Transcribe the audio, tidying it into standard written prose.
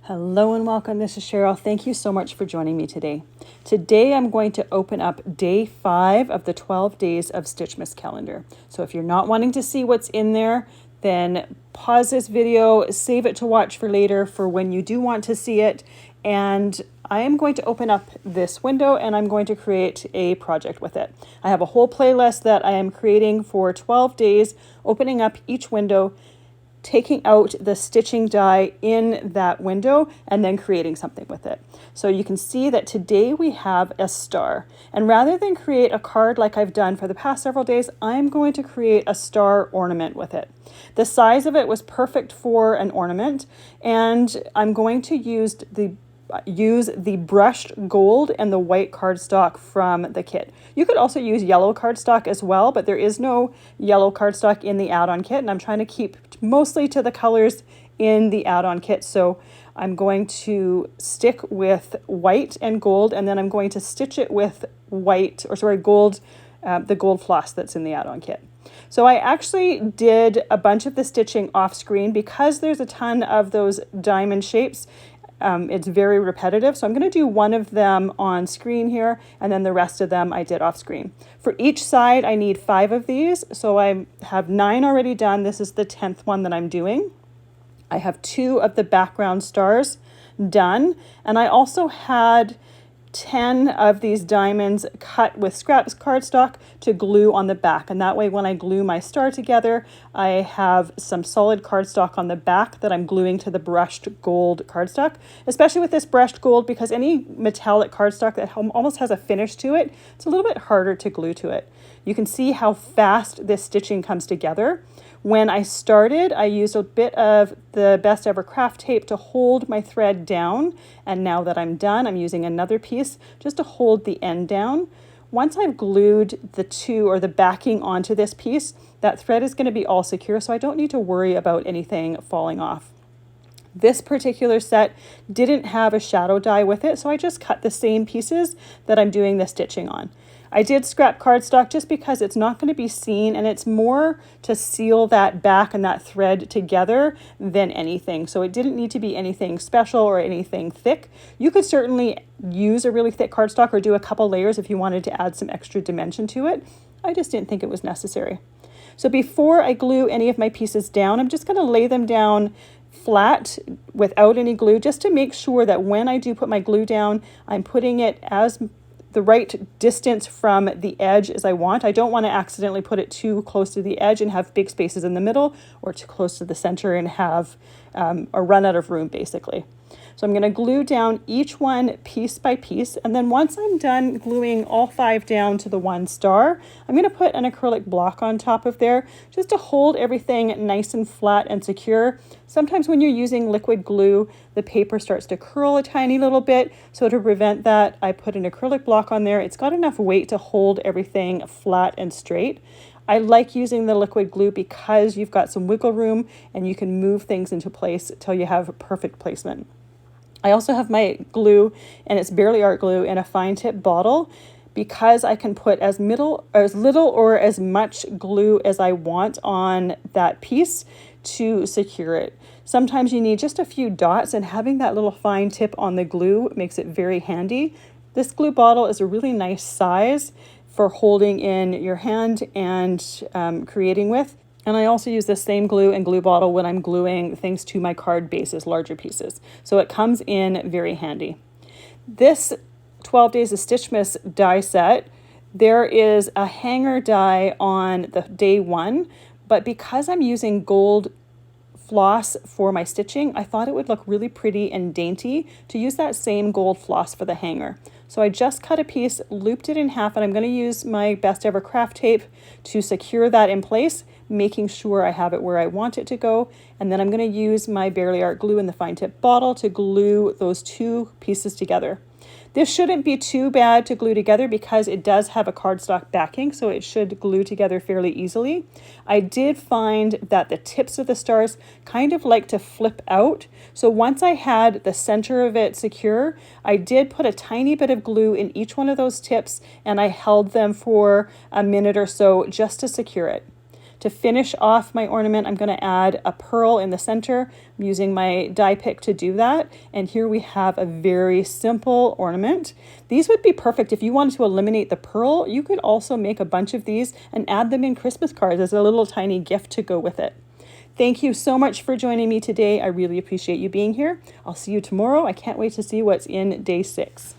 Hello and welcome. This is Cheryl. Thank you so much for joining me today. Today I'm going to open up day 5 of the 12 days of Stitchmas Calendar. So if you're not wanting to see what's in there, then pause this video, save it to watch for later for when you do want to see it. And I am going to open up this window and I'm going to create a project with it. I have a whole playlist that I am creating for 12 days, opening up each window, taking out the stitching die in that window and then creating something with it. So you can see that today we have a star, and rather than create a card like I've done for the past several days, I'm going to create a star ornament with it. The size of it was perfect for an ornament, and I'm going to use the brushed gold and the white cardstock from the kit. You could also use yellow cardstock as well, but there is no yellow cardstock in the add-on kit, and I'm trying to keep mostly to the colors in the add-on kit. So I'm going to stick with white and gold, and then I'm going to stitch it with gold, the gold floss that's in the add-on kit. So I actually did a bunch of the stitching off screen because there's a ton of those diamond shapes. It's very repetitive, so I'm going to do one of them on screen here, and then the rest of them I did off screen. For each side, I need 5 of these, so I have 9 already done. This is the 10th one that I'm doing. I have 2 of the background stars done, and I also had 10 of these diamonds cut with scrap cardstock to glue on the back, and that way when I glue my star together, I have some solid cardstock on the back that I'm gluing to the brushed gold cardstock, especially with this brushed gold, because any metallic cardstock that almost has a finish to it, it's a little bit harder to glue to it. You can see how fast this stitching comes together. When I started, I used a bit of the Best Ever craft tape to hold my thread down, and now that I'm done, I'm using another piece just to hold the end down. Once I've glued the backing onto this piece, that thread is going to be all secure, so I don't need to worry about anything falling off. This particular set didn't have a shadow die with it, so I just cut the same pieces that I'm doing the stitching on. I did scrap cardstock just because it's not going to be seen, and it's more to seal that back and that thread together than anything. So it didn't need to be anything special or anything thick. You could certainly use a really thick cardstock or do a couple layers if you wanted to add some extra dimension to it. I just didn't think it was necessary. So before I glue any of my pieces down, I'm just going to lay them down flat without any glue, just to make sure that when I do put my glue down, I'm putting it as the right distance from the edge as I want. I don't want to accidentally put it too close to the edge and have big spaces in the middle, or too close to the center and have a run out of room basically. So I'm going to glue down each one piece by piece, and then once I'm done gluing all 5 down to the one star, I'm going to put an acrylic block on top of there just to hold everything nice and flat and secure. Sometimes when you're using liquid glue, the paper starts to curl a tiny little bit, so to prevent that, I put an acrylic block on there. It's got enough weight to hold everything flat and straight. I like using the liquid glue because you've got some wiggle room and you can move things into place till you have perfect placement. I also have my glue, and it's Barely Art glue, in a fine tip bottle because I can put as little or as much glue as I want on that piece to secure it. Sometimes you need just a few dots, and having that little fine tip on the glue makes it very handy. This glue bottle is a really nice size for holding in your hand and creating with. And I also use the same glue and glue bottle when I'm gluing things to my card bases, larger pieces. So it comes in very handy. This 12 Days of Stitchmas die set, there is a hanger die on the day 1, but because I'm using gold floss for my stitching, I thought it would look really pretty and dainty to use that same gold floss for the hanger. So I just cut a piece, looped it in half, and I'm going to use my Best Ever craft tape to secure that in place, making sure I have it where I want it to go. And then I'm going to use my Barely Art glue in the fine tip bottle to glue those 2 pieces together. This shouldn't be too bad to glue together because it does have a cardstock backing, so it should glue together fairly easily. I did find that the tips of the stars kind of like to flip out, so once I had the center of it secure, I did put a tiny bit of glue in each one of those tips, and I held them for a minute or so just to secure it. To finish off my ornament, I'm going to add a pearl in the center. I'm using my die pick to do that. And here we have a very simple ornament. These would be perfect if you wanted to eliminate the pearl. You could also make a bunch of these and add them in Christmas cards as a little tiny gift to go with it. Thank you so much for joining me today. I really appreciate you being here. I'll see you tomorrow. I can't wait to see what's in day 6.